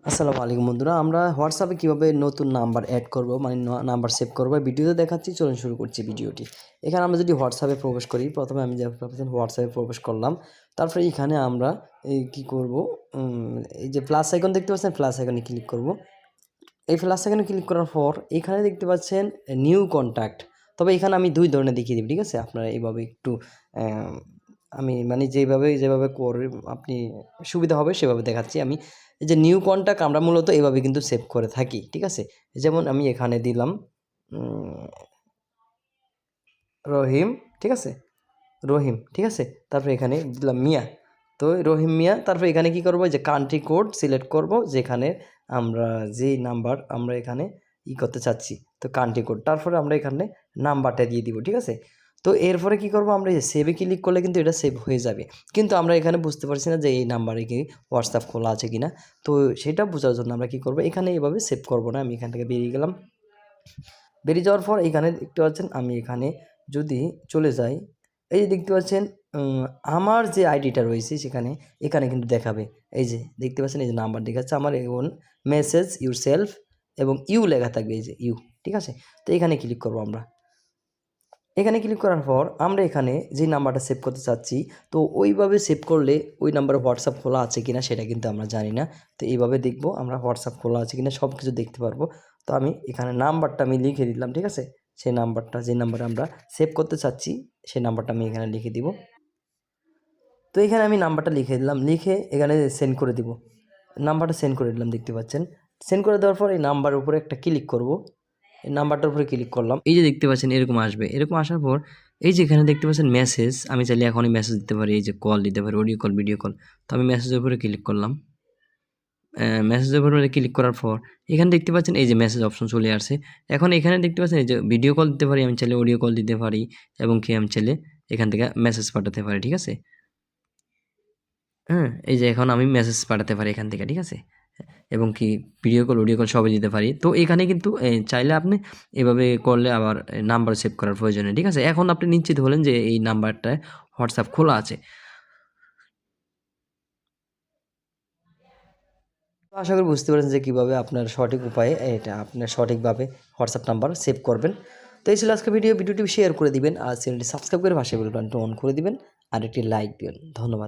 আসসালামু আলাইকুম বন্ধুরা, আমরা হোয়াটসঅ্যাপে কীভাবে নতুন নাম্বার অ্যাড করব মানে নাম্বার সেভ করবো ভিডিওতে দেখাচ্ছি। চলুন শুরু করছি ভিডিওটি। এখানে আমরা যদি হোয়াটসঅ্যাপে প্রবেশ করি, প্রথমে আমি যে হোয়াটসঅ্যাপে প্রবেশ করলাম। তারপরে এখানে আমরা কী করব, এই যে প্লাস আইকন দেখতে পাচ্ছেন, প্লাস আইকনে ক্লিক করব। এই প্লাস আইকনে ক্লিক করার পর এখানে দেখতে পাচ্ছেন নিউ কন্ট্যাক্ট। তবে এখানে আমি দুই ধরনের দেখিয়ে দেব, ঠিক আছে? আপনারা এইভাবে একটু আমি মানে যেভাবে করে আপনি সুবিধা হবে সেভাবে দেখাচ্ছি আমি। এই যে নিউ কন্ট্যাক্ট আমরা মূলত এভাবে কিন্তু সেভ করে থাকি, ঠিক আছে? যেমন আমি এখানে দিলাম রহিম, ঠিক আছে? রহিম, ঠিক আছে? তারপরে এখানে দিলাম মিয়া। তো রহিম মিয়া, তারপরে এখানে কি করব, যে কান্ট্রি কোড সিলেক্ট করব, যেখানে আমরা যেই নাম্বার আমরা এখানে করতে চাচ্ছি, তো কান্ট্রি কোড, তারপরে আমরা এখানে নাম্বারটা দিয়ে দিব, ঠিক আছে? তো এরপরে কি করব, আমরা এই সেভে ক্লিক করলে কিন্তু এটা সেভ হয়ে যাবে। কিন্তু আমরা এখানে বুঝতে পারছি না যে এই নাম্বারে কি হোয়াটসঅ্যাপ খোলা আছে কিনা। তো সেটা বোঝার জন্য আমরা কি করব, এখানে এভাবে সেভ করব না। আমি এখান থেকে বেরিয়ে গেলাম। বেরিয়ে যাওয়ার পর এখানে দেখতে পাচ্ছেন, আমি এখানে যদি চলে যাই, এই যে দেখতে পাচ্ছেন আমার যে আইডিটা রয়েছে এখানে কিন্তু দেখাবে। এই যে দেখতে পাচ্ছেন, এই যে নাম্বার দেখাচ্ছে আমার, এবং মেসেজ ইউর সেলফ এবং ইউ লেখা থাকবে, এই যে ইউ, ঠিক আছে? তো এখানে ক্লিক করবো আমরা। এখানে ক্লিক করার পর আমরা এখানে যে নাম্বারটা সেভ করতে চাচ্ছি, তো ওইভাবে সেভ করলে ওই নাম্বারে হোয়াটসঅ্যাপ খোলা আছে কিনা সেটা কিন্তু আমরা জানি না। তো এইভাবে দেখব আমরা হোয়াটসঅ্যাপ খোলা আছে কিনা, সব কিছু দেখতে পারবো। তো আমি এখানে নাম্বারটা আমি লিখে দিলাম, ঠিক আছে? সেই নাম্বারটা, যে নাম্বারে আমরা সেভ করতে চাচ্ছি, সেই নাম্বারটা আমি এখানে লিখে দিব। তো এখানে আমি নাম্বারটা লিখে দিলাম, লিখে এখানে সেন্ড করে দিব। নাম্বারটা সেন্ড করে দিলাম, দেখতে পাচ্ছেন। সেন্ড করে দেওয়ার পর এই নাম্বারের উপরে একটা ক্লিক করব। এই নাম্বারটার উপরে ক্লিক করলাম, এই যে দেখতে পাচ্ছেন এরকম আসবে। এরকম আসার পর এই যে এখানে দেখতে পাচ্ছেন মেসেজ, আমি চাইলে এখনই মেসেজ দিতে পারি, এই যে কল দিতে পারি, অডিও কল, ভিডিও কল। তো আমি মেসেজের উপরে ক্লিক করলাম। মেসেজের উপরে ক্লিক করার পর এখানে দেখতে পাচ্ছেন এই যে মেসেজ অপশন চলে আসছে। এখন এখানে দেখতে পাচ্ছেন এই যে ভিডিও কল দিতে পারি, আমি চাইলে অডিও কল দিতে পারি, এবং কি আমি চাইলে এখান থেকে মেসেজ পাঠাতে পারি, ঠিক আছে? হ্যাঁ, এই যে এখন আমি মেসেজ পাঠাতে পারি এখান থেকে, ঠিক আছে? এবং কি ভিডিও কল, অডিও কল সবই দিতে পারি। তো এখানে কিন্তু চাইলে আপনি এভাবে করলে আবার নাম্বার সেভ করার প্রয়োজন নেই, ঠিক আছে? এখন আপনি নিশ্চিত হলেন যে এই নাম্বারটায় হোয়াটসঅ্যাপ খোলা আছে। তো আশা করি বুঝতে পারেন যে কীভাবে আপনার সঠিক উপায়ে এটা আপনার সঠিকভাবে হোয়াটসঅ্যাপ নাম্বার সেভ করবেন। তো এই ছিল আজকে ভিডিওটি শেয়ার করে দিবেন, আর চ্যানেলটি সাবস্ক্রাইব করে পাশে বেল বাটনটি অন করে দিবেন, আর একটি লাইক দিবেন। ধন্যবাদ।